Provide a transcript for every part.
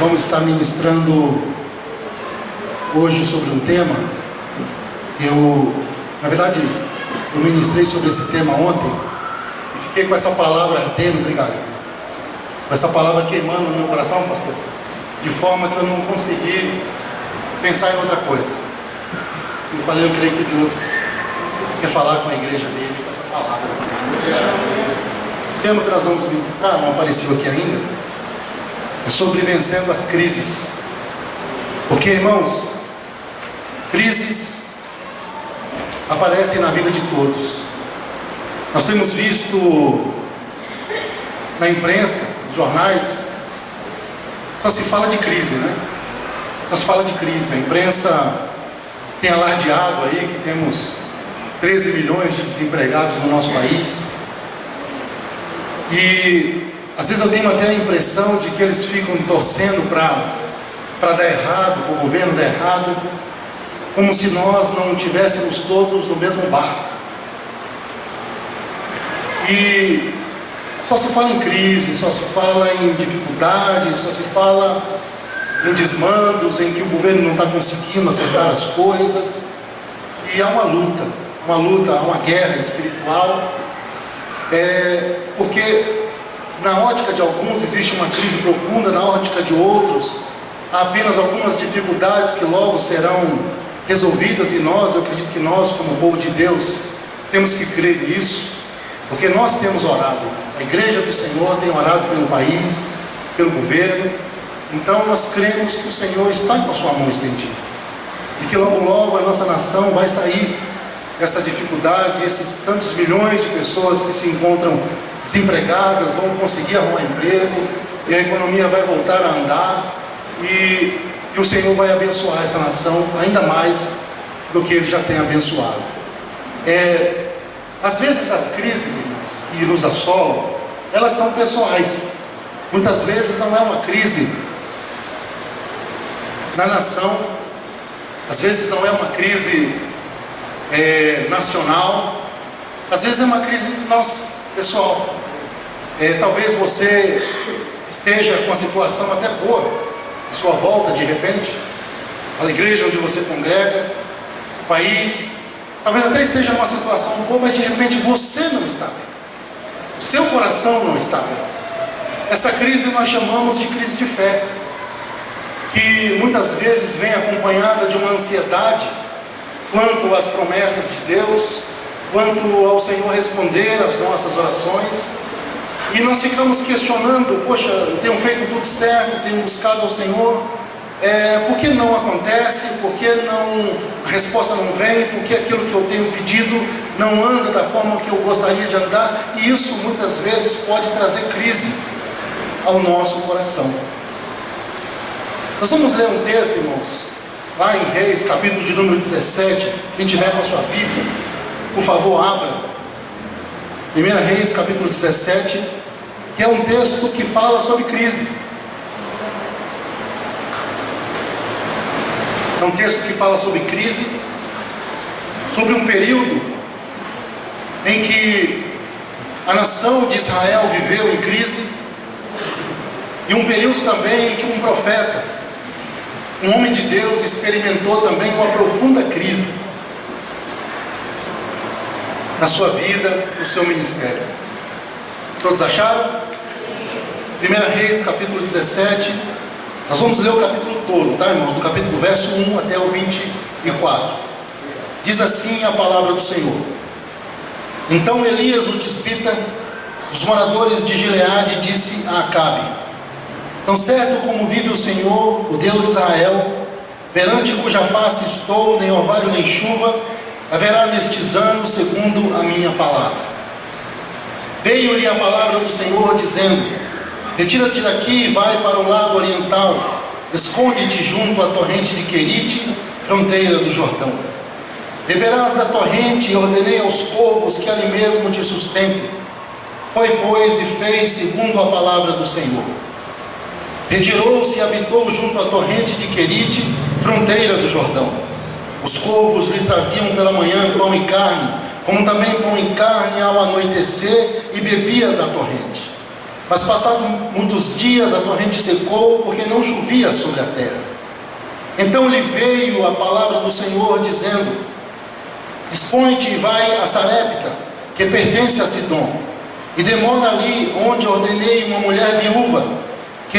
vamos estar ministrando hoje sobre um tema. Na verdade, eu ministrei sobre esse tema ontem e fiquei com essa palavra ardendo, obrigado, com essa palavra queimando no meu coração, pastor, de forma que eu não consegui pensar em outra coisa. Eu falei, eu creio que Deus quer falar com a igreja dele com essa palavra. O tema que nós vamos ministrar, não apareceu aqui ainda, é sobre vencendo as crises. Porque, irmãos, crises aparecem na vida de todos. Nós temos visto na imprensa, nos jornais, só se fala de crise, né? Só se fala de crise. A imprensa tem alardeado aí que temos 13 milhões de desempregados no nosso país. E às vezes eu tenho até a impressão de que eles ficam torcendo para dar errado, para o governo dar errado, como se nós não estivéssemos todos no mesmo barco. E só se fala em crise, só se fala em dificuldades, só se fala em desmandos, em que o governo não está conseguindo acertar as coisas. E há uma luta, há uma guerra espiritual, porque na ótica de alguns existe uma crise profunda, na ótica de outros há apenas algumas dificuldades que logo serão resolvidas, e eu acredito que nós, como povo de Deus, temos que crer nisso, porque nós temos orado. A igreja do Senhor tem orado pelo país, pelo governo. Então nós cremos que o Senhor está com a sua mão estendida, e que logo logo a nossa nação vai sair dessa dificuldade. Esses tantos milhões de pessoas que se encontram desempregadas vão conseguir arrumar emprego, e a economia vai voltar a andar, e o Senhor vai abençoar essa nação ainda mais do que Ele já tem abençoado. Às vezes as crises, irmãos, que nos assolam, elas são pessoais. Muitas vezes não é uma crise na nação, às vezes não é uma crise nacional, às vezes é uma crise nossa, pessoal. Talvez você esteja com uma situação até boa à sua volta, de repente, a igreja onde você congrega, o país, talvez até esteja numa situação boa, mas de repente você não está bem, o seu coração não está bem. Essa crise nós chamamos de crise de fé, que muitas vezes vem acompanhada de uma ansiedade quanto às promessas de Deus, quanto ao Senhor responder às nossas orações, e nós ficamos questionando: poxa, eu tenho feito tudo certo, tenho buscado ao Senhor, por que não acontece? Por que a resposta não vem? Por que aquilo que eu tenho pedido não anda da forma que eu gostaria de andar? E isso muitas vezes pode trazer crise ao nosso coração. Nós vamos ler um texto, irmãos, lá em Reis, capítulo de número 17. Quem tiver com a sua Bíblia, por favor, abra. 1 Reis, capítulo 17, que é um texto que fala sobre crise. É um texto que fala sobre crise, sobre um período em que a nação de Israel viveu em crise, e um período também em que um profeta, um homem de Deus, experimentou também uma profunda crise na sua vida, no seu ministério. Todos acharam? 1 Reis, capítulo 17. Nós vamos ler o capítulo todo, tá, irmãos? Do capítulo verso 1 até o 24. Diz assim a palavra do Senhor: Então Elias, o tisbita, os moradores de Gileade, disse a Acabe: Tão certo como vive o Senhor, o Deus de Israel, perante cuja face estou, nem orvalho nem chuva haverá nestes anos, segundo a minha palavra. Veio-lhe a palavra do Senhor, dizendo: Retira-te daqui e vai para o lado oriental, esconde-te junto à torrente de Querite, fronteira do Jordão. Beberás da torrente, e ordenei aos povos que ali mesmo te sustentem. Foi, pois, e fez segundo a palavra do Senhor. Retirou-se e habitou junto à torrente de Querite, fronteira do Jordão. Os corvos lhe traziam pela manhã pão e carne, como também pão e carne ao anoitecer, e bebia da torrente. Mas passados muitos dias a torrente secou, porque não chovia sobre a terra. Então lhe veio a palavra do Senhor, dizendo: dispõe-te e vai a Sarepta, que pertence a Sidom, e demora ali onde ordenei uma mulher viúva que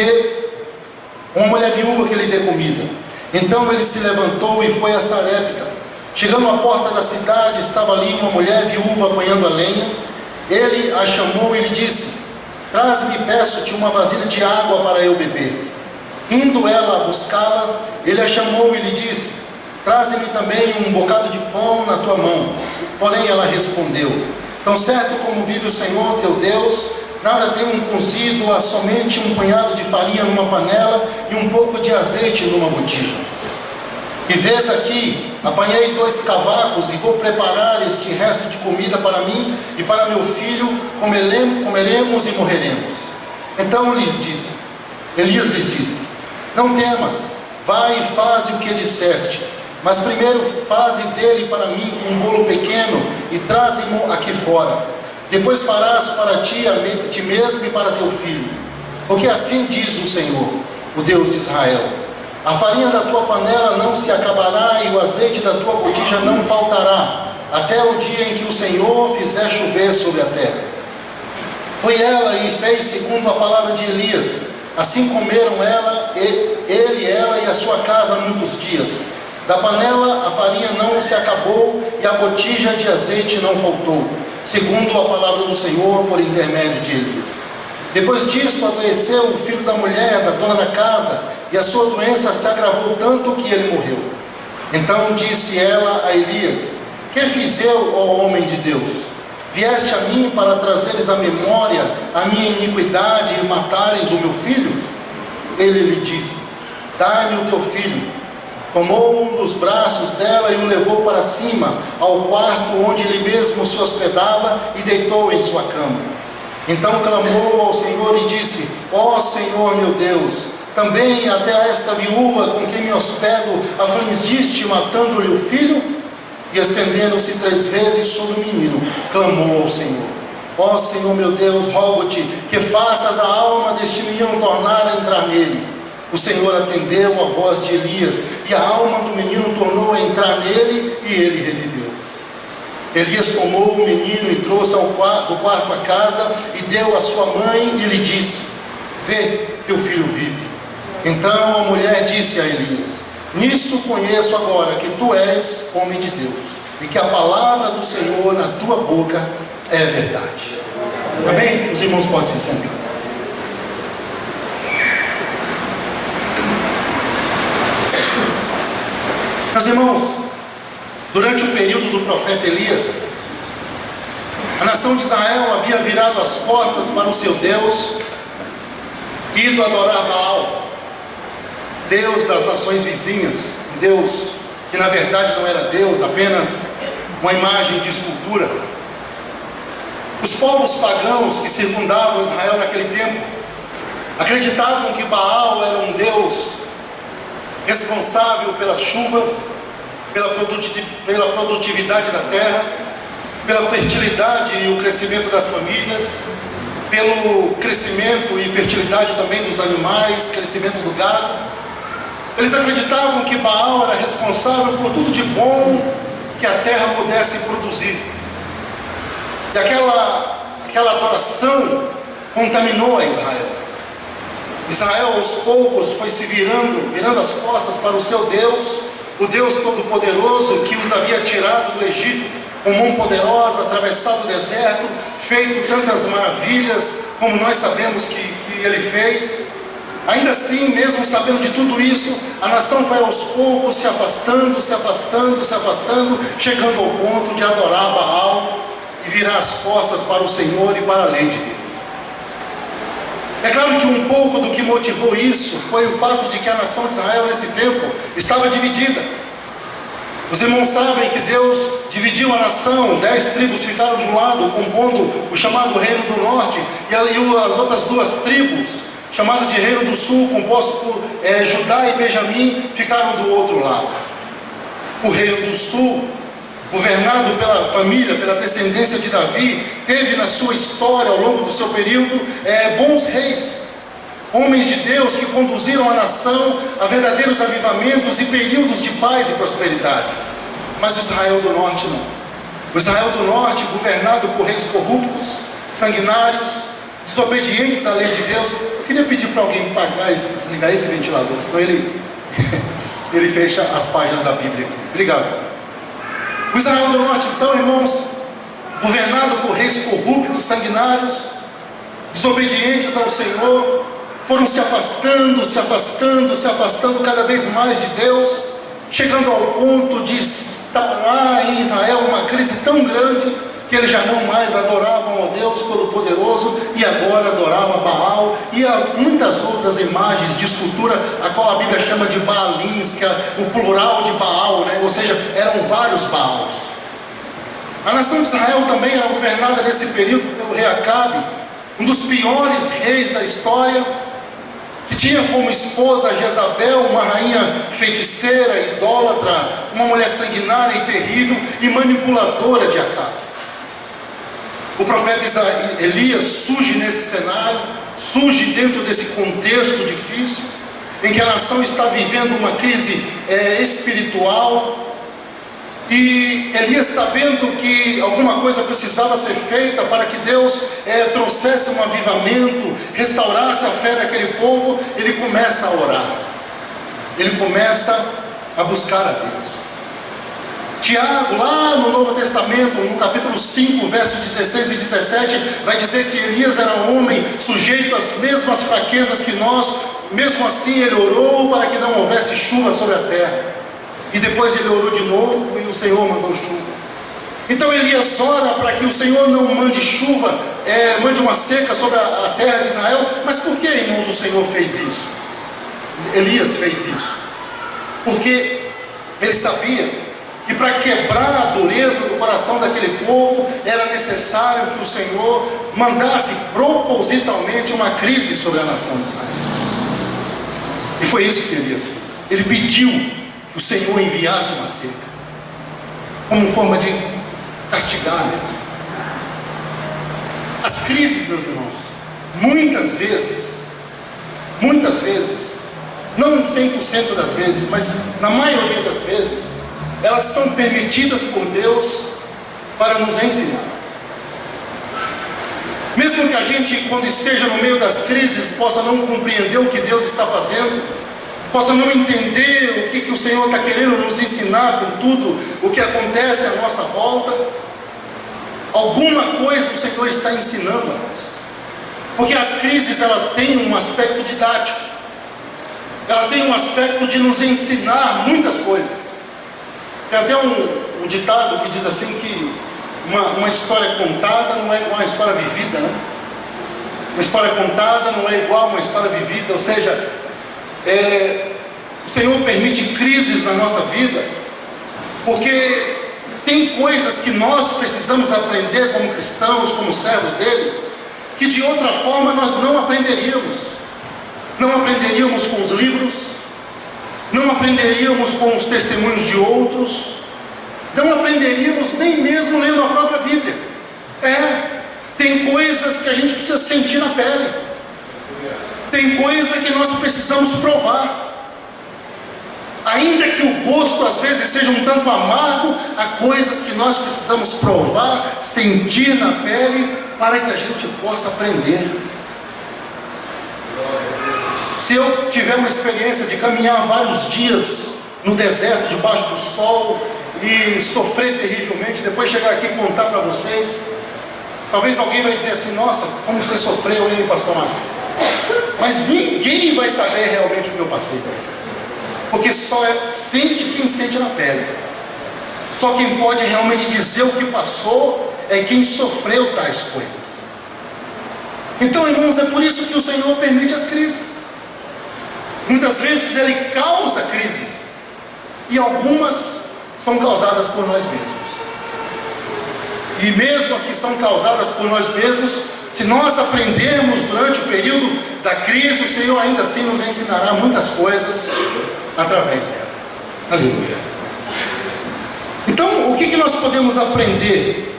lhe dê comida. Então ele se levantou e foi a Sarepta. Chegando à porta da cidade, estava ali uma mulher viúva apanhando a lenha. Ele a chamou e lhe disse: traze-me, peço-te, uma vasilha de água para eu beber. Indo ela a buscá-la, ele a chamou e lhe disse: traze-me também um bocado de pão na tua mão. Porém ela respondeu: tão certo como vive o Senhor teu Deus, nada tenho cozido, há somente um punhado de farinha numa panela e um pouco de azeite numa botija. E vês aqui, apanhei 2 cavacos e vou preparar este resto de comida para mim e para meu filho, comeremos e morreremos. Então Elias lhes disse: não temas, vai e faze o que disseste, mas primeiro faze dele para mim um bolo pequeno e traze-mo aqui fora. Depois farás para ti mesmo e para teu filho. Porque assim diz o Senhor, o Deus de Israel: a farinha da tua panela não se acabará e o azeite da tua botija não faltará, até o dia em que o Senhor fizer chover sobre a terra. Foi ela e fez segundo a palavra de Elias. Assim comeram ele, ela e a sua casa muitos dias. Da panela a farinha não se acabou e a botija de azeite não faltou, segundo a palavra do Senhor por intermédio de Elias. Depois disso adoeceu o filho da mulher, da dona da casa, e a sua doença se agravou tanto que ele morreu. Então disse ela a Elias: que fiz eu, ó homem de Deus? Vieste a mim para trazeres à memória a minha iniquidade e matares o meu filho? Ele lhe disse: dai-me o teu filho. Tomou um dos braços dela e o levou para cima, ao quarto onde ele mesmo se hospedava, e deitou em sua cama. Então clamou ao Senhor e disse: ó Senhor meu Deus, também até a esta viúva com quem me hospedo afligiste, matando-lhe o filho? E estendendo-se 3 vezes sobre o menino, clamou ao Senhor: ó Senhor meu Deus, rogo-te que faças a alma deste menino tornar a entrar nele. O Senhor atendeu a voz de Elias, e a alma do menino tornou a entrar nele, e ele reviveu. Elias tomou o menino e trouxe do quarto à casa, e deu à sua mãe, e lhe disse: vê, teu filho vive. Então a mulher disse a Elias: nisso conheço agora que tu és homem de Deus, e que a palavra do Senhor na tua boca é verdade. Amém? Os irmãos podem se sentar. Meus irmãos, durante o período do profeta Elias, a nação de Israel havia virado as costas para o seu Deus, ido adorar Baal, Deus das nações vizinhas, Deus que na verdade não era Deus, apenas uma imagem de escultura. Os povos pagãos que circundavam Israel naquele tempo acreditavam que Baal era um Deus responsável pelas chuvas, pela produtividade da terra, pela fertilidade e o crescimento das famílias, pelo crescimento e fertilidade também dos animais, crescimento do gado. Eles acreditavam que Baal era responsável por tudo de bom que a terra pudesse produzir. E aquela adoração contaminou a Israel. Israel aos poucos foi se virando as costas para o seu Deus, o Deus Todo-Poderoso que os havia tirado do Egito com mão poderosa, atravessado o deserto, feito tantas maravilhas como nós sabemos que ele fez. Ainda assim, mesmo sabendo de tudo isso, a nação foi aos poucos se afastando, chegando ao ponto de adorar Baal e virar as costas para o Senhor e para a lei de Deus. É claro que um pouco do que motivou isso foi o fato de que a nação de Israel nesse tempo estava dividida. Os irmãos sabem que Deus dividiu a nação, 10 tribos ficaram de um lado, compondo o chamado Reino do Norte, e as outras 2 tribos, chamadas de Reino do Sul, composto por Judá e Benjamim, ficaram do outro lado. O Reino do Sul governado pela família, pela descendência de Davi, teve na sua história, ao longo do seu período, bons reis, homens de Deus que conduziram a nação a verdadeiros avivamentos e períodos de paz e prosperidade. Mas o Israel do Norte não. O Israel do Norte, governado por reis corruptos, sanguinários, desobedientes à lei de Deus. Eu queria pedir para alguém desligar esse ventilador, senão ele fecha as páginas da Bíblia aqui. Obrigado. O Israel do Norte, então, irmãos, governado por reis corruptos, sanguinários, desobedientes ao Senhor, foram se afastando cada vez mais de Deus, chegando ao ponto de instaurar em Israel uma crise tão grande que eles já não mais adoravam ao Deus Todo-Poderoso e agora adoravam Baal e muitas outras imagens de escultura, a qual a Bíblia chama de Baalins, que é o plural de Baal, né? Ou seja, eram vários Baals. A nação de Israel também era governada nesse período pelo rei Acabe, um dos piores reis da história, que tinha como esposa Jezabel, uma rainha feiticeira, idólatra, uma mulher sanguinária e terrível e manipuladora de Acabe. O profeta Elias surge nesse cenário, surge dentro desse contexto difícil, em que a nação está vivendo uma crise espiritual, e Elias, sabendo que alguma coisa precisava ser feita para que Deus trouxesse um avivamento, restaurasse a fé daquele povo, ele começa a orar, ele começa a buscar a Deus. Tiago, lá no Novo Testamento, no capítulo 5, versos 16 e 17, vai dizer que Elias era um homem sujeito às mesmas fraquezas que nós, mesmo assim ele orou para que não houvesse chuva sobre a terra. E depois ele orou de novo e o Senhor mandou chuva. Então Elias ora para que o Senhor não mande chuva, mande uma seca sobre a terra de Israel. Mas por que, irmãos, o Senhor fez isso? Elias fez isso porque ele sabia que para quebrar a dureza do coração daquele povo, era necessário que o Senhor mandasse propositalmente uma crise sobre a nação de Israel. E foi isso que Elias fez. Ele pediu que o Senhor enviasse uma seca, como forma de castigar mesmo. As crises, meus irmãos, muitas vezes, não 100% das vezes, mas na maioria das vezes, elas são permitidas por Deus para nos ensinar. Mesmo que a gente, quando esteja no meio das crises, possa não compreender o que Deus está fazendo, possa não entender o que o Senhor está querendo nos ensinar com tudo o que acontece à nossa volta, alguma coisa o Senhor está ensinando a nós. Porque as crises, ela tem um aspecto didático, ela tem um aspecto de nos ensinar muitas coisas. Tem até um ditado que diz assim que uma história contada não é igual a uma história vivida, né? Uma história contada não é igual a uma história vivida. Ou seja, o Senhor permite crises na nossa vida, porque tem coisas que nós precisamos aprender como cristãos, como servos dele, que de outra forma nós não aprenderíamos. Não aprenderíamos com os livros, não aprenderíamos com os testemunhos de outros, não aprenderíamos nem mesmo lendo a própria Bíblia. Tem coisas que a gente precisa sentir na pele, tem coisa que nós precisamos provar. Ainda que o gosto às vezes seja um tanto amargo, há coisas que nós precisamos provar, sentir na pele, para que a gente possa aprender. Se eu tiver uma experiência de caminhar vários dias no deserto, debaixo do sol, e sofrer terrivelmente, depois chegar aqui e contar para vocês, talvez alguém vai dizer assim: nossa, como você sofreu, hein, pastor Marcos? Mas ninguém vai saber realmente o que eu passei, porque só sente quem sente na pele. Só quem pode realmente dizer o que passou é quem sofreu tais coisas. Então, irmãos, é por isso que o Senhor permite as crises. Muitas vezes Ele causa crises, e algumas são causadas por nós mesmos. E mesmo as que são causadas por nós mesmos, se nós aprendermos durante o período da crise, o Senhor ainda assim nos ensinará muitas coisas através delas. Aleluia. Então, Então, o que nós podemos aprender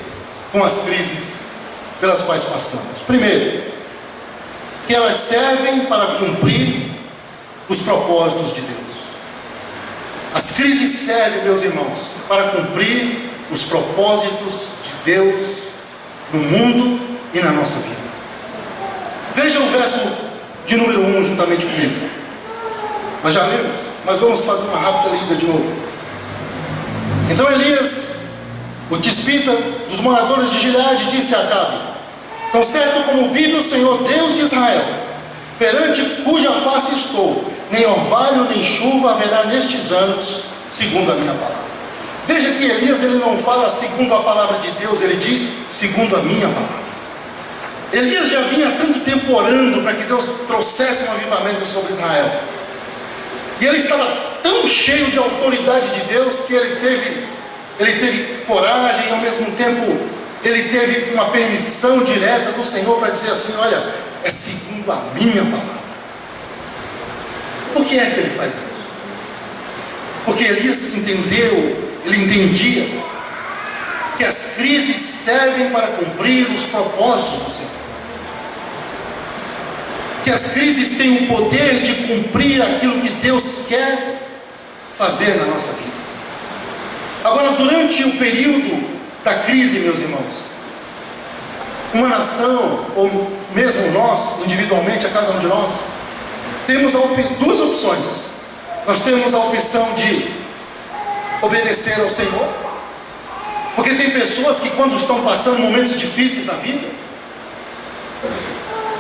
com as crises pelas quais passamos? Primeiro, que elas servem para cumprir os propósitos de Deus. As crises servem, meus irmãos, para cumprir os propósitos de Deus no mundo e na nossa vida. Veja o verso de número 1 juntamente comigo. Nós já lemos, mas vamos fazer uma rápida lida de novo. Então Elias, o tisbita dos moradores de Gileade, disse a Acabe: tão certo como vive o Senhor Deus de Israel, perante cuja face estou, nem orvalho nem chuva haverá nestes anos, segundo a minha palavra. Veja que Elias, ele não fala segundo a palavra de Deus, ele diz segundo a minha palavra. Elias já vinha há tanto tempo orando para que Deus trouxesse um avivamento sobre Israel, e ele estava tão cheio de autoridade de Deus que ele teve coragem, e ao mesmo tempo ele teve uma permissão direta do Senhor para dizer assim: olha, é segundo a minha palavra. Por que é que ele faz isso? Porque Elias ele entendia que as crises servem para cumprir os propósitos do Senhor, que as crises têm o poder de cumprir aquilo que Deus quer fazer na nossa vida. Agora, durante o período da crise, meus irmãos, uma nação, ou mesmo nós, individualmente, a cada um de nós, temos duas opções. Nós temos a opção de obedecer ao Senhor, porque tem pessoas que, quando estão passando momentos difíceis na vida,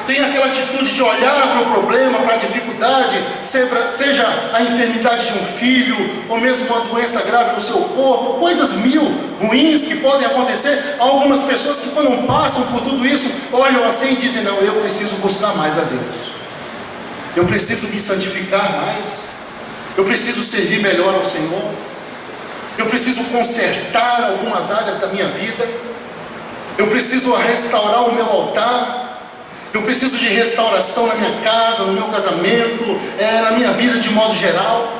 tem aquela atitude de olhar para o problema, para a dificuldade, seja a enfermidade de um filho, ou mesmo uma doença grave no seu corpo, coisas mil ruins que podem acontecer. Há algumas pessoas que, quando passam por tudo isso, olham assim e dizem: não, eu preciso buscar mais a Deus, eu preciso me santificar mais, eu preciso servir melhor ao Senhor, eu preciso consertar algumas áreas da minha vida, eu preciso restaurar o meu altar, eu preciso de restauração na minha casa, no meu casamento, na minha vida de modo geral.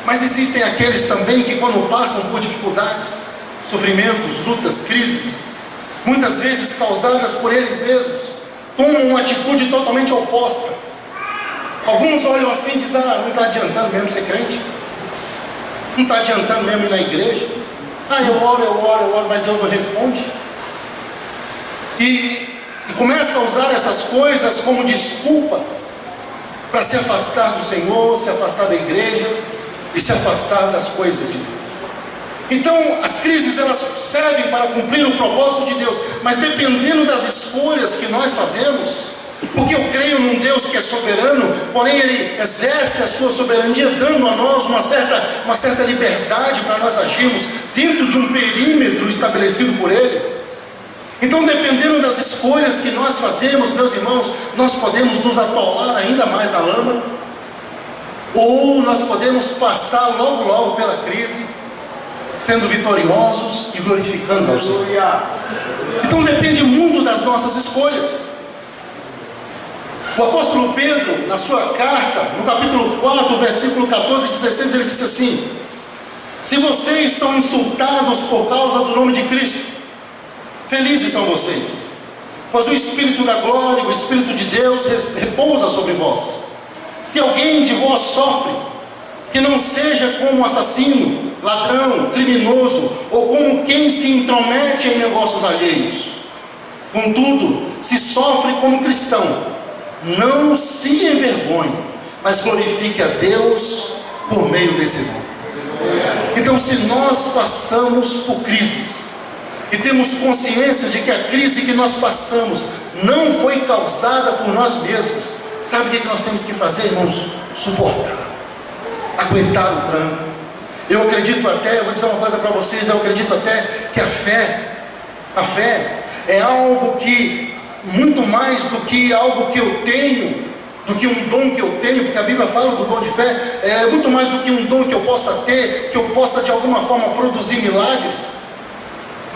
Mas existem aqueles também que, quando passam por dificuldades, sofrimentos, lutas, crises, muitas vezes causadas por eles mesmos, tomam uma atitude totalmente oposta. Alguns olham assim e dizem: não está adiantando mesmo ser crente, não está adiantando mesmo ir na igreja, eu oro, mas Deus não responde. E começa a usar essas coisas como desculpa para se afastar do Senhor, se afastar da igreja e se afastar das coisas de Deus. Então, as crises, elas servem para cumprir o propósito de Deus, mas dependendo das escolhas que nós fazemos, porque eu creio num Deus que é soberano, porém Ele exerce a sua soberania, dando a nós uma certa liberdade para nós agirmos dentro de um perímetro estabelecido por Ele. Então, dependendo das escolhas que nós fazemos, meus irmãos, nós podemos nos atolar ainda mais na lama, ou nós podemos passar logo pela crise, sendo vitoriosos e glorificando ao Senhor. Então depende muito das nossas escolhas. O apóstolo Pedro, na sua carta, no capítulo 4, versículo 14 e 16, ele disse assim: se vocês são insultados por causa do nome de Cristo, felizes são vocês, pois o Espírito da glória, o Espírito de Deus repousa sobre vós. Se alguém de vós sofre, que não seja como assassino, ladrão, criminoso, ou como quem se intromete em negócios alheios. Contudo, se sofre como cristão, não se envergonhe, mas glorifique a Deus por meio desse nome. Então, se nós passamos por crises e temos consciência de que a crise que nós passamos não foi causada por nós mesmos, sabe o que nós temos que fazer, irmãos? Suportar, aguentar o tranco. Eu acredito até, eu vou dizer uma coisa para vocês, eu acredito até que a fé é algo que, muito mais do que algo que eu tenho, do que um dom que eu tenho, porque a Bíblia fala do dom de fé, é muito mais do que um dom que eu possa ter, que eu possa de alguma forma produzir milagres.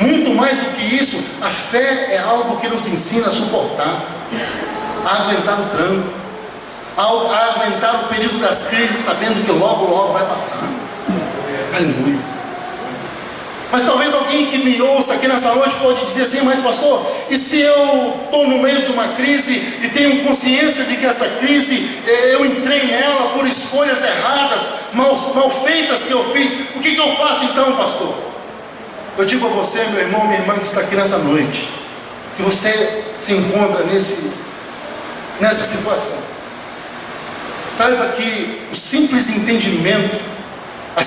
Muito mais do que isso, a fé é algo que nos ensina a suportar, a aguentar o tranco, a aguentar o período das crises, sabendo que logo vai passar. Aleluia. Mas talvez alguém que me ouça aqui nessa noite pode dizer assim: mas pastor, e se eu estou no meio de uma crise e tenho consciência de que essa crise, eu entrei nela por escolhas erradas, mal feitas que eu fiz, o que eu faço então, pastor? Eu digo a você, meu irmão, minha irmã que está aqui nessa noite, se você se encontra nessa situação, saiba que o simples entendimento, a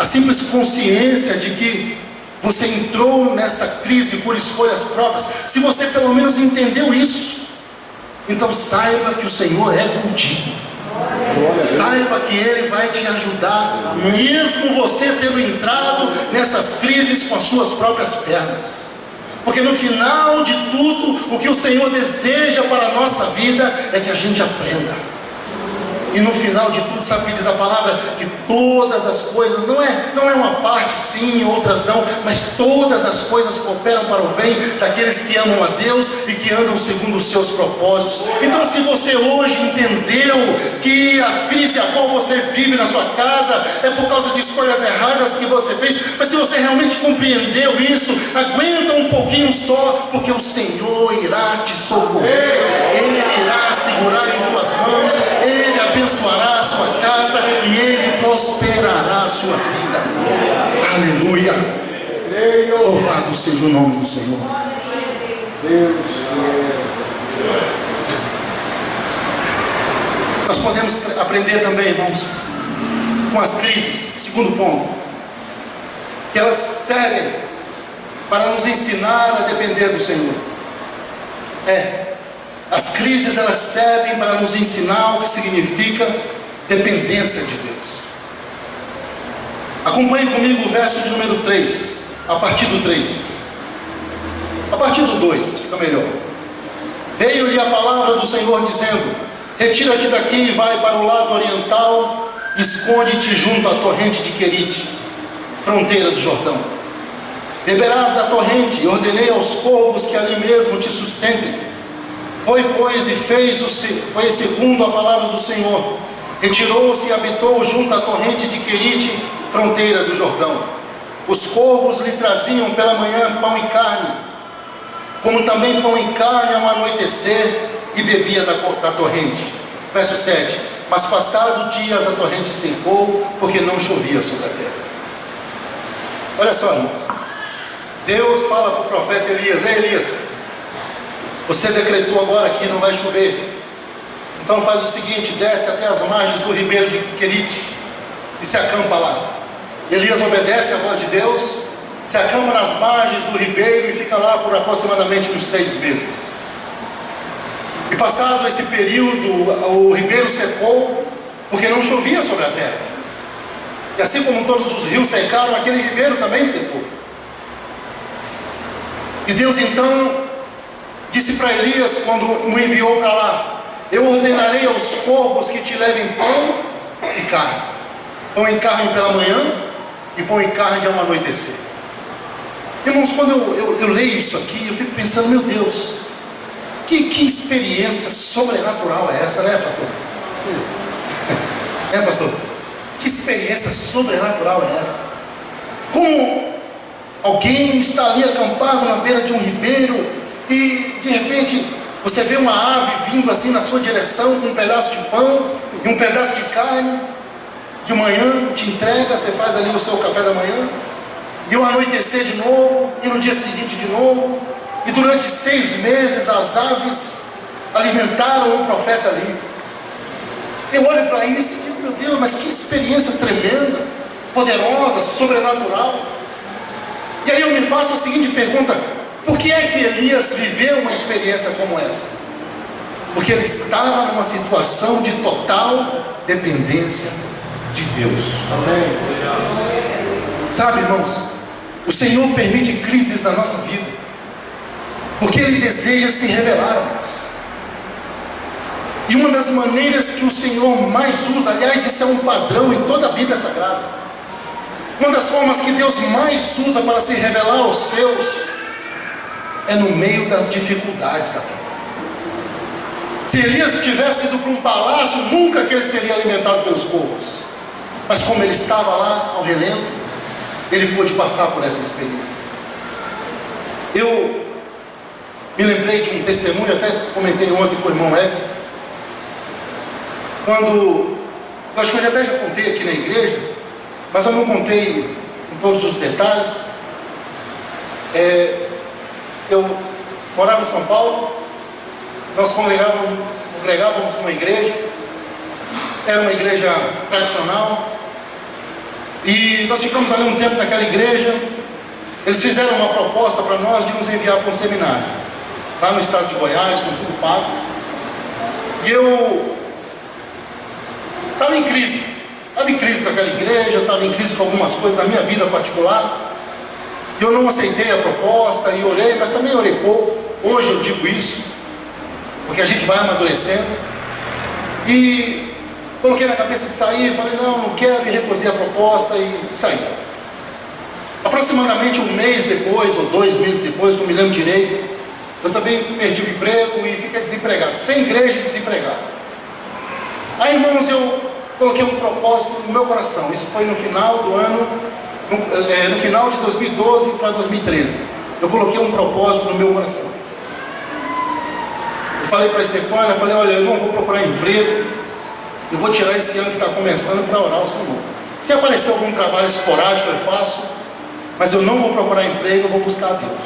simples consciência de que você entrou nessa crise por escolhas próprias, se você pelo menos entendeu isso, então saiba que o Senhor é contigo. Saiba que Ele vai te ajudar, mesmo você tendo entrado nessas crises com as suas próprias pernas. Porque no final de tudo, o que o Senhor deseja para a nossa vida é que a gente aprenda. E no final de tudo, sabe o que diz a palavra? Que todas as coisas, não é uma parte sim, outras não, mas todas as coisas cooperam para o bem daqueles que amam a Deus e que andam segundo os seus propósitos. Então, se você hoje entendeu que a crise a qual você vive na sua casa é por causa de escolhas erradas que você fez, mas se você realmente compreendeu isso, aguenta um pouquinho só, porque o Senhor irá te socorrer, Ele irá segurar em tuas mãos, Ele abençoará a sua casa e Ele prosperará a sua vida. Aleluia. Louvado seja o nome do Senhor. Nós podemos aprender também, irmãos, com as crises. Segundo ponto, que elas servem para nos ensinar a depender do Senhor. As crises, elas servem para nos ensinar o que significa dependência de Deus. Acompanhe comigo o verso de número 3, a partir do 3. A partir do 2, fica melhor. Veio-lhe a palavra do Senhor dizendo: retira-te daqui e vai para o lado oriental, esconde-te junto à torrente de Querite, fronteira do Jordão. Beberás da torrente, e ordenei aos corvos que ali mesmo te sustentem. Foi, pois, e foi segundo a palavra do Senhor. Retirou-se e habitou junto à torrente de Querite, fronteira do Jordão. Os corvos lhe traziam pela manhã pão e carne, como também pão e carne ao anoitecer, e bebia da torrente. Verso 7. Mas passados dias a torrente secou, porque não chovia sobre a terra. Olha só, irmãos. Deus fala para o profeta Elias: ei, Elias, você decretou agora que não vai chover, então faz o seguinte, desce até as margens do ribeiro de Querite e se acampa lá. Elias obedece à voz de Deus, se acampa nas margens do ribeiro e fica lá por aproximadamente uns 6 meses. E passado esse período, o ribeiro secou, porque não chovia sobre a terra. E assim como todos os rios secaram, aquele ribeiro também secou. E Deus então disse para Elias, quando o enviou para lá: eu ordenarei aos corvos que te levem pão e carne. Pão e carne pela manhã e pão e carne ao anoitecer. Irmãos, quando eu leio isso aqui, eu fico pensando: meu Deus, que experiência sobrenatural é essa, né, pastor? Pastor? Que experiência sobrenatural é essa? Como alguém está ali acampado na beira de um ribeiro e de repente você vê uma ave vindo assim na sua direção com um pedaço de pão e um pedaço de carne. De manhã te entrega, você faz ali o seu café da manhã, e ao anoitecer de novo, e no dia seguinte de novo, e durante 6 meses as aves alimentaram o profeta ali. Eu olho para isso e digo: meu Deus, mas que experiência tremenda, poderosa, sobrenatural. E aí eu me faço a seguinte pergunta: por que é que Elias viveu uma experiência como essa? Porque ele estava numa situação de total dependência de Deus. Amém. Sabe, irmãos, o Senhor permite crises na nossa vida, porque Ele deseja se revelar a nós. E uma das maneiras que o Senhor mais usa, aliás, isso é um padrão em toda a Bíblia Sagrada, uma das formas que Deus mais usa para se revelar aos seus é no meio das dificuldades da vida. Se Elias tivesse ido para um palácio, nunca que ele seria alimentado pelos corvos. Mas como ele estava lá ao relento, ele pôde passar por essa experiência. Eu me lembrei de um testemunho, até comentei ontem com o irmão Edson, quando, eu acho que eu até já contei aqui na igreja, mas eu não contei com todos os detalhes. Eu morava em São Paulo, nós congregávamos numa igreja, era uma igreja tradicional, e nós ficamos ali um tempo naquela igreja. Eles fizeram uma proposta para nós de nos enviar para um seminário, lá no estado de Goiás, com tudo pago. E eu estava em crise com aquela igreja, estava em crise com algumas coisas da minha vida particular, e eu não aceitei a proposta, e orei, mas também orei pouco. Hoje eu digo isso, porque a gente vai amadurecendo, e coloquei na cabeça de sair, falei, não quero, e recusei a proposta, e saí. Aproximadamente um mês depois, ou 2 meses depois, não me lembro direito, eu também perdi o emprego e fiquei desempregado, sem igreja e desempregado. Aí, irmãos, eu coloquei um propósito no meu coração. Isso foi no final do ano, no final de 2012 para 2013. Eu coloquei um propósito no meu coração. Eu falei para a Estefânia, falei, olha, eu não vou procurar emprego, eu vou tirar esse ano que está começando para orar ao Senhor. Se aparecer algum trabalho esporádico, eu faço, mas eu não vou procurar emprego, eu vou buscar a Deus.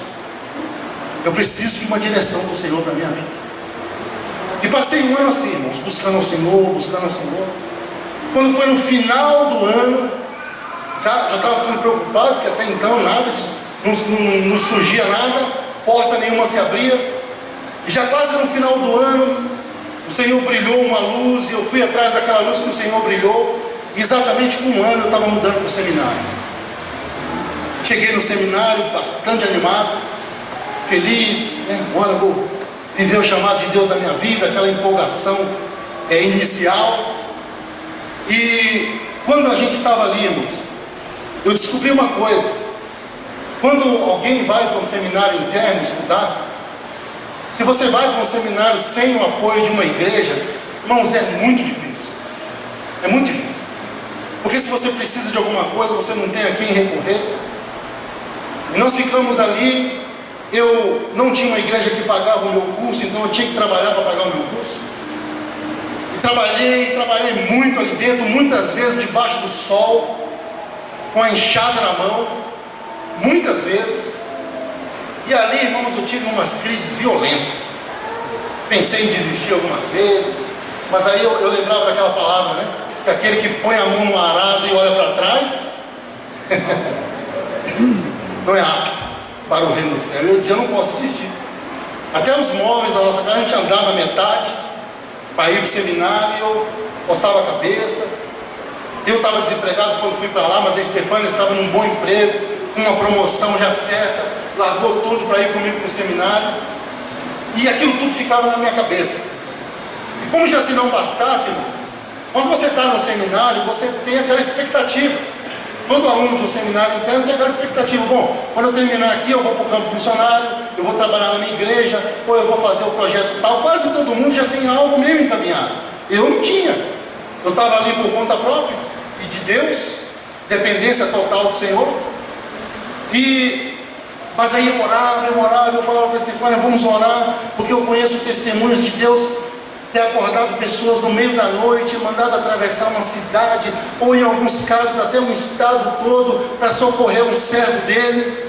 Eu preciso de uma direção do Senhor para a minha vida. E passei um ano assim, irmãos, buscando ao Senhor. Quando foi no final do ano, já estava ficando preocupado, porque até então nada disso, não surgia nada, porta nenhuma se abria. E já quase no final do ano, o Senhor brilhou uma luz, e eu fui atrás daquela luz que o Senhor brilhou. E exatamente com um ano eu estava mudando para o seminário. Cheguei no seminário bastante animado, feliz, né? Agora eu vou viver o chamado de Deus na minha vida, aquela empolgação inicial. E quando a gente estava ali, irmãos, eu descobri uma coisa: quando alguém vai para um seminário interno estudar, se você vai para um seminário sem o apoio de uma igreja, irmãos, é muito difícil. É muito difícil. Porque se você precisa de alguma coisa, você não tem a quem recorrer. E nós ficamos ali. Eu não tinha uma igreja que pagava o meu curso, então eu tinha que trabalhar para pagar o meu curso. E trabalhei muito ali dentro, muitas vezes debaixo do sol, com a enxada na mão, muitas vezes. E ali, irmãos, eu tive umas crises violentas. Pensei em desistir algumas vezes, mas aí eu lembrava daquela palavra, né? Que aquele que põe a mão no arado e olha para trás, não é apto para o reino do céu. Eu dizia, eu não posso desistir. Até os móveis da nossa casa a gente andava metade para ir para o seminário, e eu coçava a cabeça. Eu estava desempregado quando fui para lá, mas a Estefânia estava num bom emprego, com uma promoção já certa, largou tudo para ir comigo para o seminário, e aquilo tudo ficava na minha cabeça. E como já se não bastasse, irmãos, quando você está no seminário, você tem aquela expectativa. Todo aluno de um seminário interno tem aquela expectativa: bom, quando eu terminar aqui, eu vou para o campo missionário, eu vou trabalhar na minha igreja, ou eu vou fazer o projeto tal. Quase todo mundo já tem algo meio encaminhado. Eu não tinha. Eu estava ali por conta própria e de Deus, dependência total do Senhor. Mas aí eu orava, eu falava para a Estefânia, vamos orar, porque eu conheço testemunhos de Deus ter acordado pessoas no meio da noite, mandado atravessar uma cidade, ou em alguns casos até um estado todo, para socorrer um servo dele.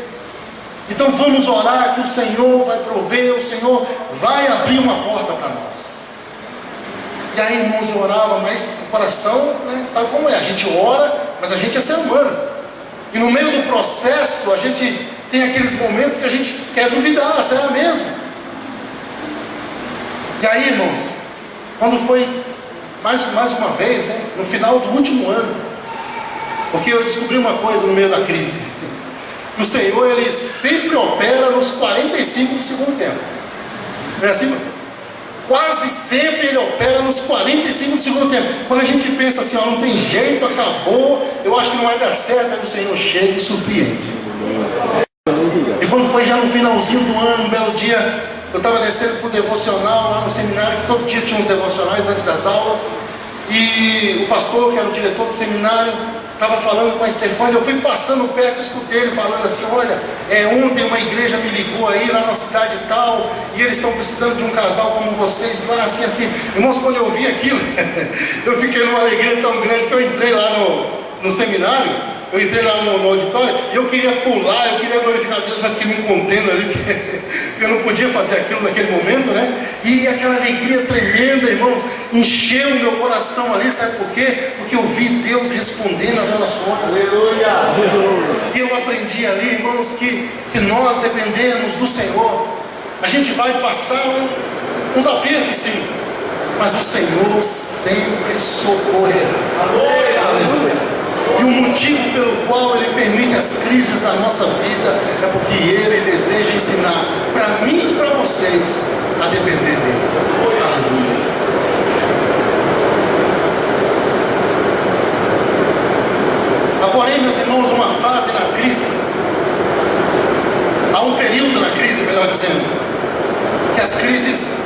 Então vamos orar que o Senhor vai prover, o Senhor vai abrir uma porta para nós. E aí, irmãos, eu orava, mas o coração, né, sabe como é? A gente ora, mas a gente é ser humano. E no meio do processo, a gente tem aqueles momentos que a gente quer duvidar, será mesmo? E aí, irmãos, quando foi mais uma vez, né, no final do último ano, porque eu descobri uma coisa no meio da crise: o Senhor, Ele sempre opera nos 45 do segundo tempo. Não é assim? Quase sempre Ele opera nos 45 do segundo tempo. Quando a gente pensa assim, ó, não tem jeito, acabou, eu acho que não vai dar certo, aí o Senhor chega e surpreende. E quando foi já no finalzinho do ano, um belo dia, eu estava descendo para o devocional lá no seminário, que todo dia tinha uns devocionais antes das aulas, e o pastor, que era o diretor do seminário, estava falando com a Estefânia, eu fui passando perto, escutei ele falando assim: olha, ontem uma igreja me ligou aí lá na cidade tal, e eles estão precisando de um casal como vocês lá, assim, assim. Irmãos, quando eu vi aquilo, eu fiquei numa alegria tão grande que eu entrei lá no seminário. Eu entrei lá no auditório e eu queria pular, eu queria glorificar a Deus, mas fiquei me contendo ali, porque eu não podia fazer aquilo naquele momento, né? E aquela alegria tremenda, irmãos, encheu o meu coração ali, sabe por quê? Porque eu vi Deus respondendo às orações. Aleluia! E eu aprendi ali, irmãos, que se nós dependermos do Senhor, a gente vai passar uns apertos, sim, mas o Senhor sempre socorrerá. Aleluia! E o motivo pelo qual Ele permite as crises na nossa vida é porque Ele deseja ensinar para mim e para vocês a depender dEle. Aleluia. Há, porém, meus irmãos, uma fase na crise, há um período na crise, melhor dizendo, que as crises,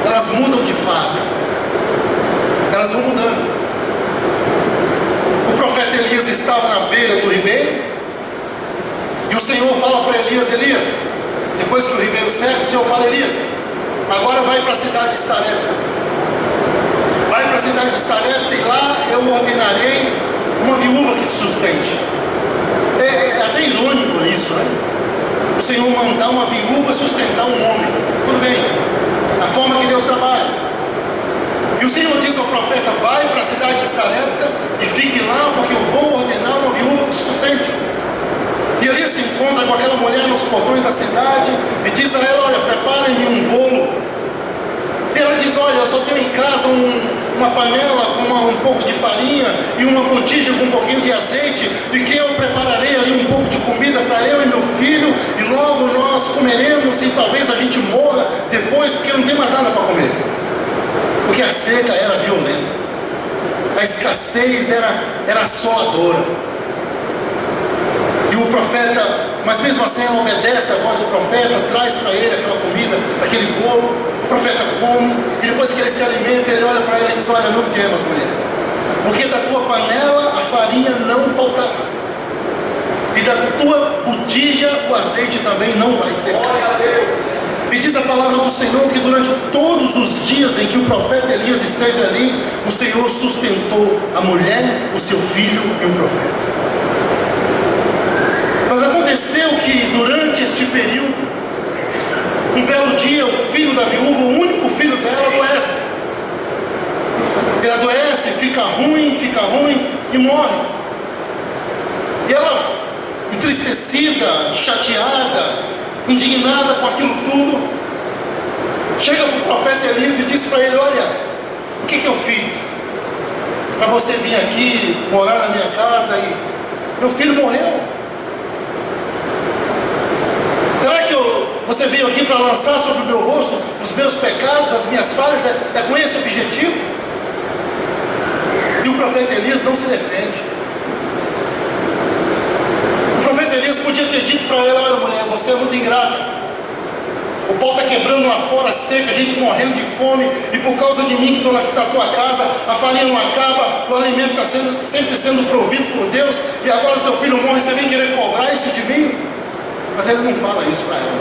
elas mudam de fase, elas vão mudando. O profeta Elias estava na beira do ribeiro, e o Senhor fala para Elias: Elias, depois que o ribeiro seca, o Senhor fala: Elias, agora vai para a cidade de Sarepta. Vai para a cidade de Sarepta, e lá eu ordenarei uma viúva que te sustente. É até irônico isso, né? O Senhor mandar uma viúva sustentar um homem. Tudo bem, a forma que Deus trabalha. E o Senhor diz ao profeta: vai para a cidade de Sarepta e fique lá, porque eu vou ordenar uma viúva que te sustente. E ali se encontra com aquela mulher nos portões da cidade e diz a ela: olha, preparem-me um bolo. E ela diz: olha, eu só tenho em casa uma panela com um pouco de farinha e uma botija com um pouquinho de azeite, e que eu prepararei ali um pouco de comida para eu e meu filho, e logo nós comeremos, e talvez a gente morra depois, porque não tem mais nada para comer. Porque a seca era violenta, a escassez era assoladora. E o profeta, mas mesmo assim ela obedece a voz do profeta, traz para ele aquela comida, aquele bolo. O profeta come, e depois que ele se alimenta, ele olha para ela e diz: olha, não temas, mulher, porque da tua panela a farinha não faltará, e da tua botija o azeite também não vai secar. E diz a palavra do Senhor que durante todos os dias em que o profeta Elias esteve ali, o Senhor sustentou a mulher, o seu filho e o profeta. Mas aconteceu que durante este período, um belo dia, o filho da viúva, o único filho dela, adoece. Ele adoece, fica ruim e morre. E ela, entristecida, chateada, indignada com aquilo tudo, chega para o profeta Elias e diz para ele: olha, o que eu fiz para você vir aqui morar na minha casa e meu filho morreu? Será que você veio aqui para lançar sobre o meu rosto os meus pecados, as minhas falhas? É com esse objetivo? E o profeta Elias não se defende. Elias podia ter dito para ela: olha, mulher, você é muito ingrata, o pau está quebrando lá fora, seca, a gente morrendo de fome, e por causa de mim que estou aqui na tua casa, a farinha não acaba, o alimento está sempre sendo provido por Deus, e agora seu filho morre, você vem querer cobrar isso de mim? Mas ele não fala isso para ela.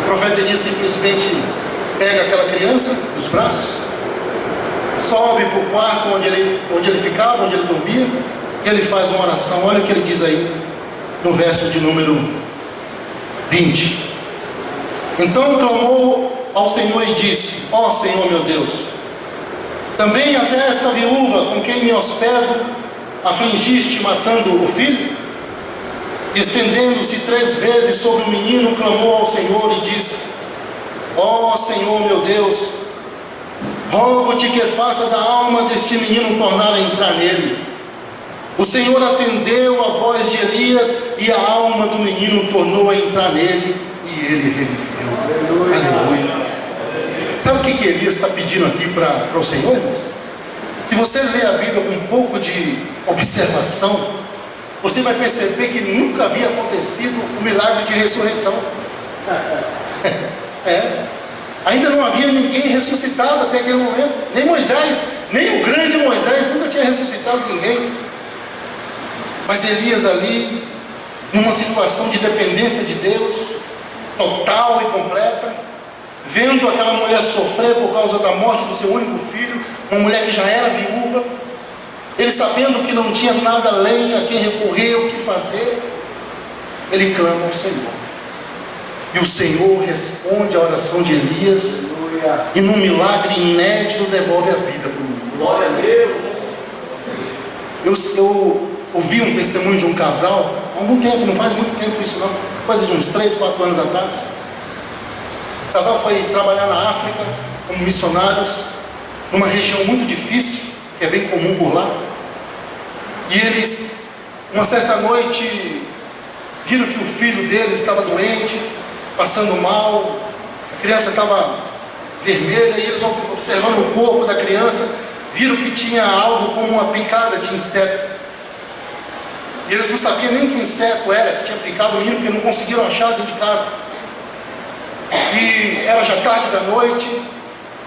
O profeta Elias simplesmente pega aquela criança nos braços, sobe para o quarto onde ele ficava, onde ele dormia, e ele faz uma oração. Olha o que ele diz aí no verso de número 20. Então clamou ao Senhor e disse: ó Senhor meu Deus, também até esta viúva com quem me hospedo afligiste matando o filho? Estendendo-se 3 vezes sobre o menino, clamou ao Senhor e disse: ó Senhor meu Deus, rogo-te que faças a alma deste menino tornar a entrar nele. O Senhor atendeu a voz de Elias, e a alma do menino tornou a entrar nele, e ele reviveu. Aleluia. Sabe o que Elias está pedindo aqui para o Senhor, irmãos? Se vocês lerem a Bíblia com um pouco de observação, você vai perceber que nunca havia acontecido o milagre de ressurreição. Ainda não havia ninguém ressuscitado até aquele momento. Nem Moisés, nem o grande Moisés nunca tinha tinha ressuscitado ninguém. Mas Elias ali, numa situação de dependência de Deus, total e completa, vendo aquela mulher sofrer por causa da morte do seu único filho, uma mulher que já era viúva, ele sabendo que não tinha nada além a quem recorrer, o que fazer, ele clama ao Senhor. E o Senhor responde à oração de Elias, e num milagre inédito devolve a vida para o mundo. Glória a Deus. Eu ouvi um testemunho de um casal, há algum tempo, não faz muito tempo isso não, coisa de uns 3, 4 anos atrás. O casal foi trabalhar na África como missionários, numa região muito difícil, que é bem comum por lá. E eles, uma certa noite, viram que o filho deles estava doente, passando mal, a criança estava vermelha, e eles, observando o corpo da criança, viram que tinha algo como uma picada de inseto. E eles não sabiam nem que inseto era que tinha picado o menino, porque não conseguiram achar dentro de casa. E era já tarde da noite.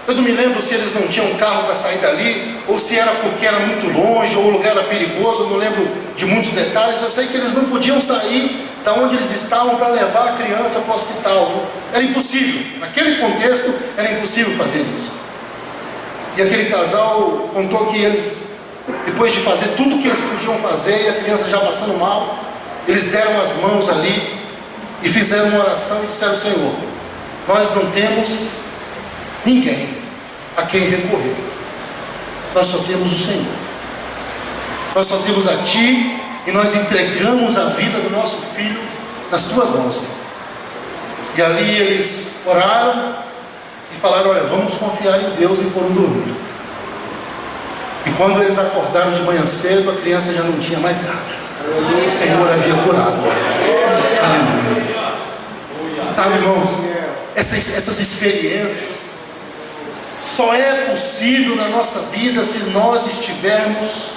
Eu não me lembro se eles não tinham carro para sair dali, ou se era porque era muito longe, ou o lugar era perigoso. Eu não lembro de muitos detalhes. Eu sei que eles não podiam sair da onde eles estavam para levar a criança para o hospital. Era impossível. Naquele contexto, era impossível fazer isso. E aquele casal contou que eles, depois de fazer tudo o que eles podiam fazer, e a criança já passando mal, eles deram as mãos ali e fizeram uma oração e disseram: Senhor, nós não temos ninguém a quem recorrer, nós só temos o Senhor, nós só temos a Ti, e nós entregamos a vida do nosso filho nas Tuas mãos. E ali eles oraram e falaram: olha, vamos confiar em Deus, e foram dormir. E quando eles acordaram de manhã cedo, a criança já não tinha mais nada. O Senhor havia curado. Aleluia. Sabe, irmãos, essas experiências só é possível na nossa vida se nós estivermos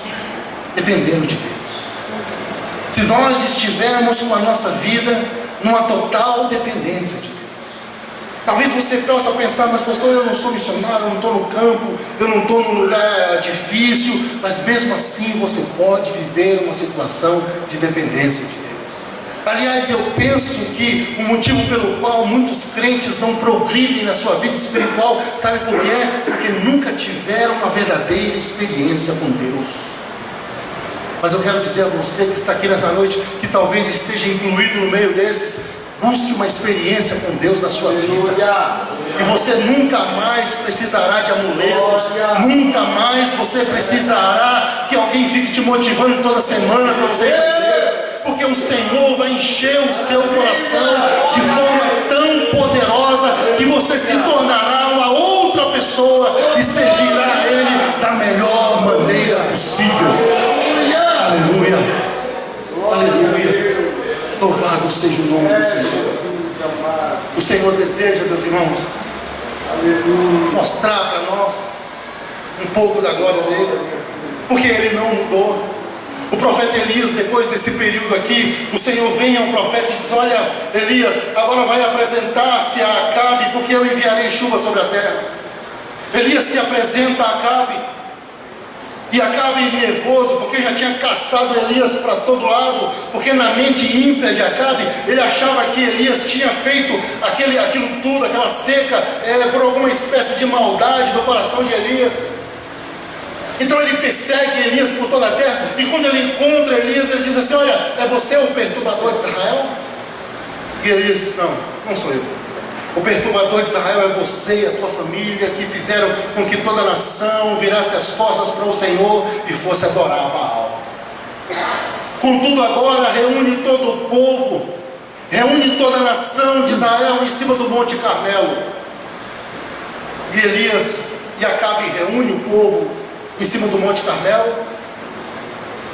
dependendo de Deus. Se nós estivermos com a nossa vida numa total dependência de Deus. Talvez você possa pensar: mas pastor, eu não sou missionário, eu não estou no campo, eu não estou num lugar difícil. Mas mesmo assim você pode viver uma situação de dependência de Deus. Aliás, eu penso que o motivo pelo qual muitos crentes não progridem na sua vida espiritual, sabe por quê? Porque nunca tiveram uma verdadeira experiência com Deus. Mas eu quero dizer a você que está aqui nessa noite, que talvez esteja incluído no meio desses: busque uma experiência com Deus na sua vida. E você nunca mais precisará de amuletos. Nunca mais você precisará que alguém fique te motivando toda semana para você ir. Porque o Senhor vai encher o seu coração de forma tão poderosa que você se tornará uma outra pessoa e servirá a Ele da melhor maneira possível. Aleluia. Aleluia. Louvado seja o nome do Senhor. O Senhor deseja, meus irmãos, mostrar para nós um pouco da glória dele, porque ele não mudou. O profeta Elias, depois desse período aqui, o Senhor vem ao profeta e diz: olha, Elias, agora vai apresentar-se a Acabe, porque eu enviarei chuva sobre a terra. Elias se apresenta a Acabe, e Acabe nervoso, porque já tinha caçado Elias para todo lado, porque na mente ímpia de Acabe, ele achava que Elias tinha feito aquilo tudo, aquela seca, por alguma espécie de maldade do coração de Elias. Então ele persegue Elias por toda a terra, e quando ele encontra Elias, ele diz assim: olha, é você o perturbador de Israel? E Elias diz: não, não sou eu. O perturbador de Israel é você e a tua família, que fizeram com que toda a nação virasse as costas para o Senhor e fosse adorar a Baal. Contudo, agora reúne todo o povo, reúne toda a nação de Israel em cima do Monte Carmelo. E Elias e Acabe reúne o povo em cima do Monte Carmelo.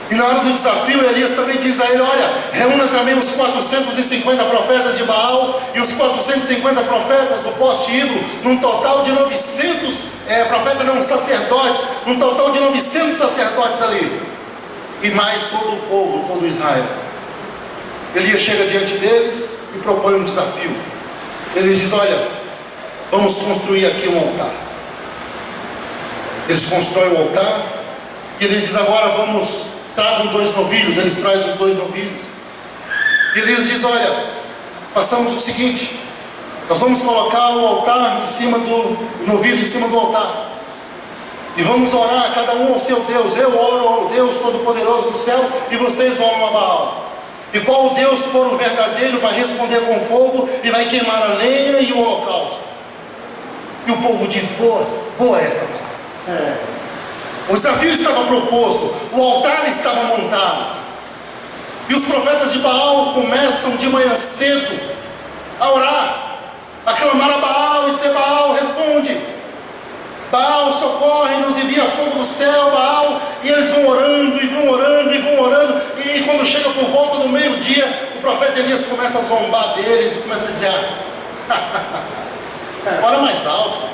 E na hora do desafio, Elias também diz a ele: olha, reúna também os 450 profetas de Baal e os 450 profetas do poste ídolo, num total de 900 profetas, não, sacerdotes, num total de 900 sacerdotes ali, e mais todo o povo, todo Israel. Elias chega diante deles e propõe um desafio. Ele diz: olha, vamos construir aqui um altar. Eles constroem o altar, E ele diz: agora vamos, tragam 2 novilhos. Eles trazem os 2 novilhos. E Elias diz: olha, façamos o seguinte, nós vamos colocar o altar em cima do novilho, em cima do altar, e vamos orar, cada um ao seu Deus. Eu oro ao Deus Todo-Poderoso do céu, e vocês oram a Baal. E qual Deus for o verdadeiro vai responder com fogo, e vai queimar a lenha e o holocausto. E o povo diz: boa esta palavra. O desafio estava proposto, o altar estava montado, e os profetas de Baal começam de manhã cedo a orar, a clamar a Baal e dizer: Baal, responde, Baal, socorre-nos, envia fogo do céu, Baal. E eles vão orando, e vão orando, e vão orando. E quando chega por volta do meio-dia, o profeta Elias começa a zombar deles, e começa a dizer: ora mais alto.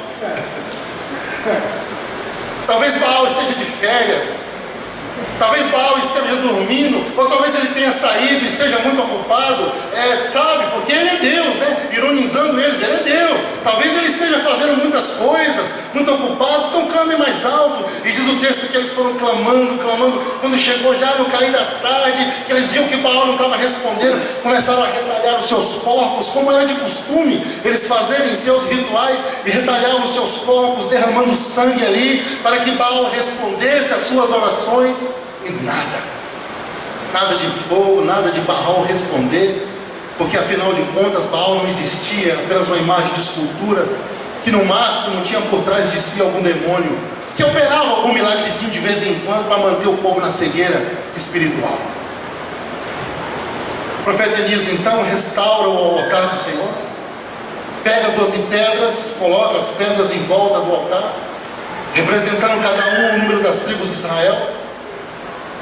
Talvez Baal esteja de férias, talvez Baal esteja dormindo, ou talvez ele tenha saído e esteja muito ocupado, sabe, porque ele é Deus, né? Ironizando eles, ele é Deus. Talvez ele esteja fazendo muitas coisas, muito ocupado, então clame mais alto. E diz o texto que eles foram clamando, quando chegou já no cair da tarde, que eles viam que Baal não estava respondendo, começaram a retalhar os seus corpos, como era de costume, eles fazerem seus rituais, e retalhavam os seus corpos, derramando sangue ali, para que Baal respondesse às suas orações. E nada de fogo, nada de Baal responder, porque afinal de contas Baal não existia, era apenas uma imagem de escultura, que no máximo tinha por trás de si algum demônio, que operava algum milagrezinho de vez em quando para manter o povo na cegueira espiritual. O profeta Elias então restaura o altar do Senhor, pega 12 pedras, coloca as pedras em volta do altar, representando cada um o número das tribos de Israel,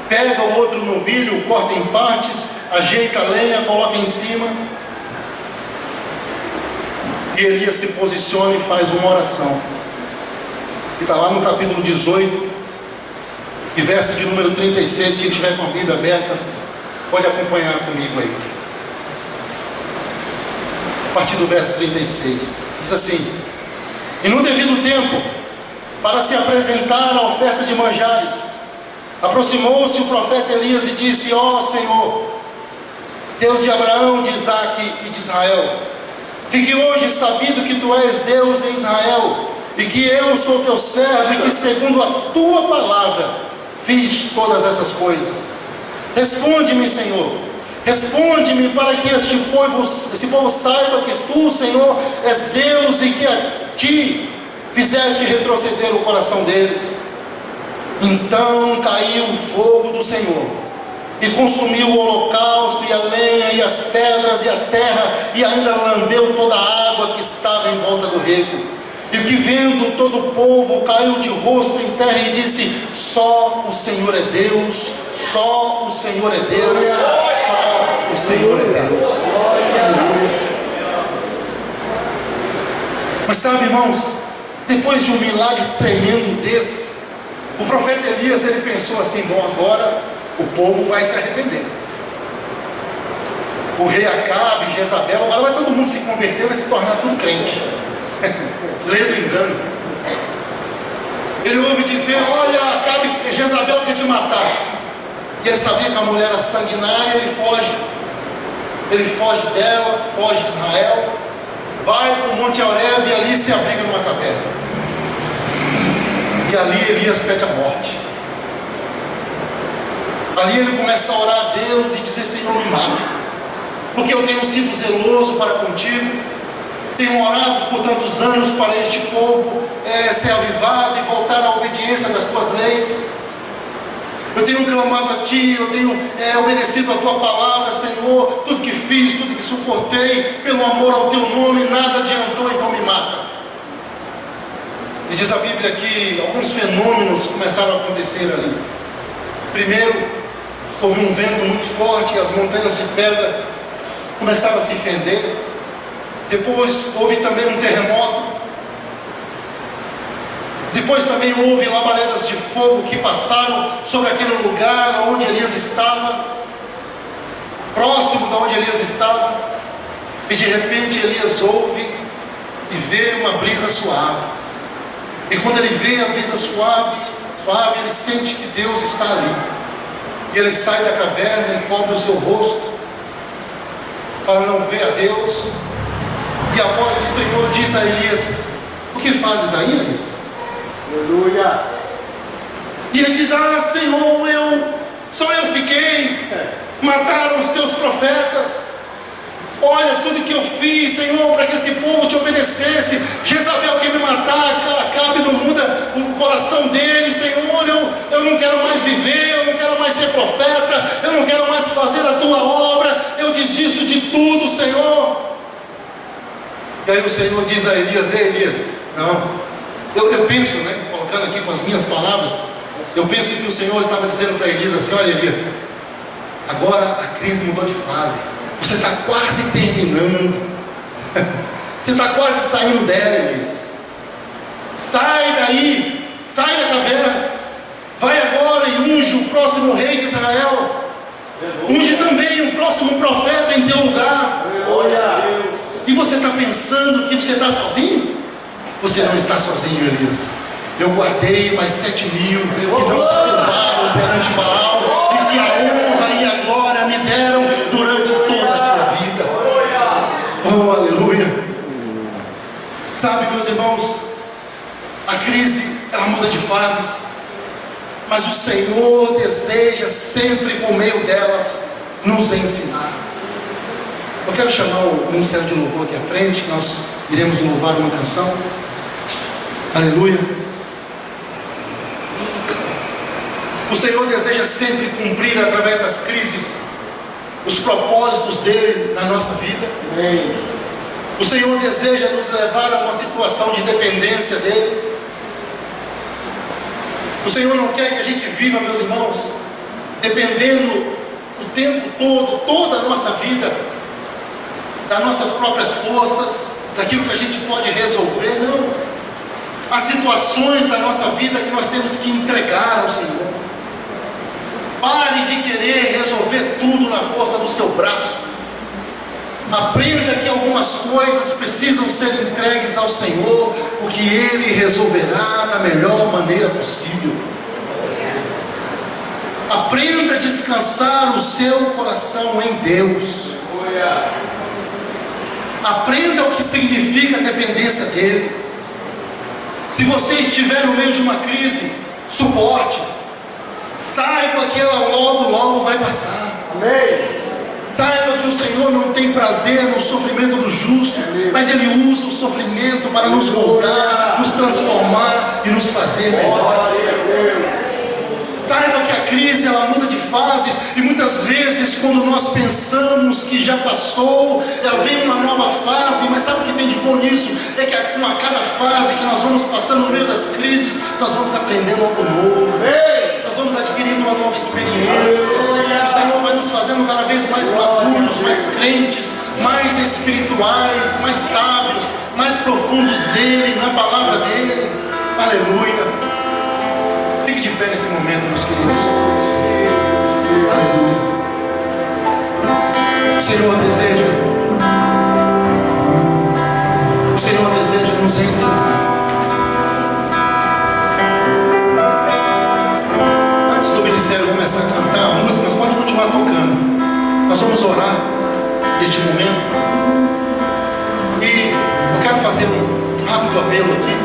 pega o outro novilho, corta em partes, ajeita a lenha, coloca em cima, e Elias se posiciona e faz uma oração, que está lá no capítulo 18, e verso de número 36, quem tiver com a Bíblia aberta, pode acompanhar comigo aí. A partir do verso 36, diz assim: e no devido tempo, para se apresentar a oferta de manjares, aproximou-se o profeta Elias e disse: ó Senhor, Deus de Abraão, de Isaque e de Israel, fique hoje sabido que tu és Deus em Israel, e que eu sou teu servo, e que segundo a tua palavra fiz todas essas coisas. Responde-me, Senhor, responde-me, para que esse povo saiba que tu, Senhor, és Deus, e que a ti fizeste retroceder o coração deles. Então caiu o fogo do Senhor, e consumiu o holocausto, e a lenha, e as pedras, e a terra, e ainda lambeu toda a água que estava em volta do rego. E que vendo todo o povo, caiu de rosto em terra e disse: só o Senhor é Deus, só o Senhor é Deus, só o Senhor é Deus. Mas sabe, irmãos, depois de um milagre tremendo desse, o profeta Elias, ele pensou assim: bom, agora o povo vai se arrepender. O rei Acabe, Jezabel, agora vai todo mundo se converter, vai se tornar tudo crente. Lê do engano. Ele ouve dizer: olha, Acabe, Jezabel quer te matar. E ele sabia que a mulher era sanguinária, ele foge. Ele foge dela, foge de Israel, vai para o Monte Horebe e ali se abriga numa caverna. E ali Elias pede a morte. Ali ele começa a orar a Deus e dizer: Senhor, me mate, porque eu tenho sido zeloso para contigo, tenho orado por tantos anos para este povo ser avivado e voltar à obediência das tuas leis. Eu tenho clamado a ti, eu tenho obedecido a tua palavra, Senhor. Tudo que fiz, tudo que suportei, pelo amor ao teu nome, nada adiantou, então me mata. E diz a Bíblia que alguns fenômenos começaram a acontecer ali. Primeiro, houve um vento muito forte e as montanhas de pedra começaram a se fender. Depois houve também um terremoto. Depois também houve labaredas de fogo que passaram sobre aquele lugar onde Elias estava, próximo de onde Elias estava. E de repente Elias ouve e vê uma brisa suave. E quando ele vê a brisa suave, suave, ele sente que Deus está ali. E ele sai da caverna e cobre o seu rosto para não ver a Deus. E a voz do Senhor diz a Elias: o que fazes aí, Elias? Aleluia. E ele diz: ah, Senhor, só eu fiquei. Mataram os teus profetas. Olha tudo que eu fiz, Senhor, para que esse povo te obedecesse. Jezabel quer me matar, Acabe não muda o coração dele. Senhor, eu não quero mais viver, eu não quero mais ser profeta, eu não quero mais fazer a tua obra, eu desisto de tudo, Senhor. E aí o Senhor diz a Elias: ei, Elias, não, eu penso, colocando aqui com as minhas palavras, eu penso que o Senhor estava dizendo para Elias assim: olha, Elias, agora a crise mudou de fase, você está quase terminando, você está quase saindo dela, Elias. Sai daí, sai da caverna, vai agora e unge o próximo rei de Israel, unge também o próximo profeta em teu lugar. E você está pensando que você está sozinho? Você não está sozinho, Elias. Eu guardei mais 7.000 que não se curvaram perante Baal, e que a honra e a glória me deram durante toda a sua vida. Oh, aleluia. Sabe, meus irmãos, a crise, ela muda de fases, mas o Senhor deseja sempre, por meio delas, nos ensinar. Eu quero chamar o Ministério de Louvor aqui à frente. Nós iremos louvar uma canção. Aleluia. O Senhor deseja sempre cumprir através das crises os propósitos dele na nossa vida. Amém. O Senhor deseja nos levar a uma situação de dependência dele. O Senhor não quer que a gente viva, meus irmãos, dependendo o tempo todo, toda a nossa vida, das nossas próprias forças, daquilo que a gente pode resolver. Não. Há situações da nossa vida que nós temos que entregar ao Senhor. Pare de querer resolver tudo na força do seu braço. Aprenda que algumas coisas precisam ser entregues ao Senhor, porque Ele resolverá da melhor maneira possível. Aprenda a descansar o seu coração em Deus. Aprenda o que significa a dependência dEle. Se você estiver no meio de uma crise, suporte. Saiba que ela logo vai passar. Amém. Saiba que o Senhor não tem prazer no sofrimento do justo, mas Ele usa o sofrimento para nos moldar, nos transformar e nos fazer melhores. Saiba que a crise, ela muda de fases, e muitas vezes quando nós pensamos que já passou, ela vem uma nova fase. Mas sabe o que tem de bom nisso? É que a cada fase que nós vamos passando no meio das crises, nós vamos aprendendo algo novo. Nós vamos adquirindo uma nova experiência. O Senhor vai nos fazendo cada vez mais maduros, mais crentes, mais espirituais, mais sábios, mais profundos dEle, na palavra dEle. Aleluia. Fique de pé nesse momento, meus queridos. Aleluia. O Senhor deseja nos ensinar. Antes do ministério começar a cantar a música, mas pode continuar tocando. Nós vamos orar neste momento. E eu quero fazer um rápido apelo aqui.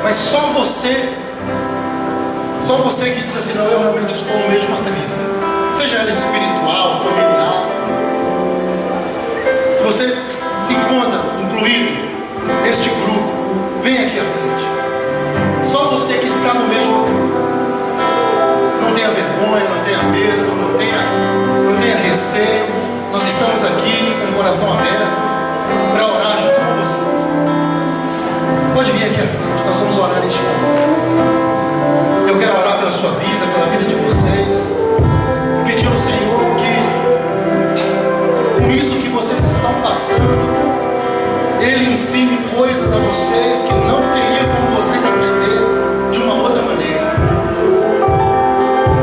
Mas só você que diz assim: não, eu realmente estou no meio de uma crise, seja ela espiritual, familiar. Se você se encontra incluído neste grupo, vem aqui à frente. Só você que está no meio de uma crise. Não tenha vergonha, não tenha medo, não tenha receio. Nós estamos aqui com o coração aberto para orar junto com vocês. Pode vir aqui à frente, nós vamos orar neste momento. Eu quero orar pela sua vida, pela vida de vocês, pedir ao Senhor que, com isso que vocês estão passando, Ele ensine coisas a vocês que não teriam como vocês aprender de uma outra maneira.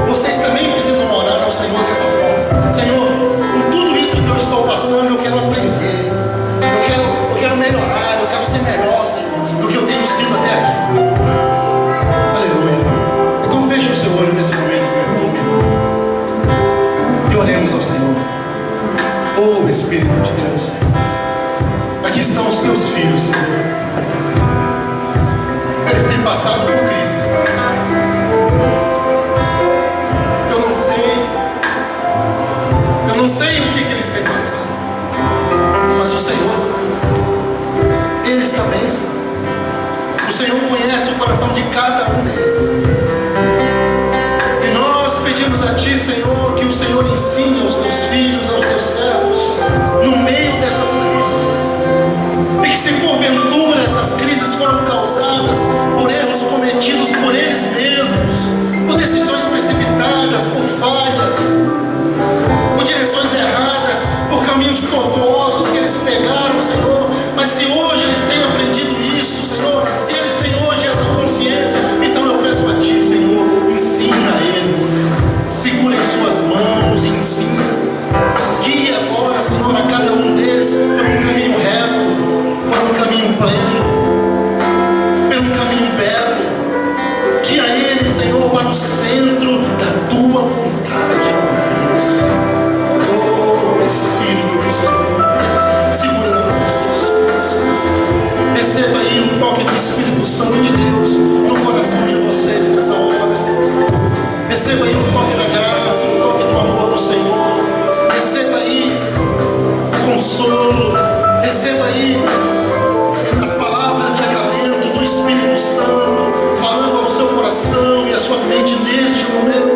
Vocês também precisam orar ao Senhor dessa forma: Senhor, com tudo isso que eu estou passando, eu quero aprender, eu quero melhorar, eu quero ser melhor, Senhor, do que eu tenho sido até aqui. Aleluia. tua vontade, oh Espírito do Senhor, segura nos teus filhos. Receba aí um toque do Espírito Santo de Deus no coração de vocês nessa hora. Receba aí um toque da graça, um toque do amor do Senhor. Receba aí o consolo. Receba aí as palavras de acalento do Espírito Santo falando ao seu coração e à sua mente neste momento.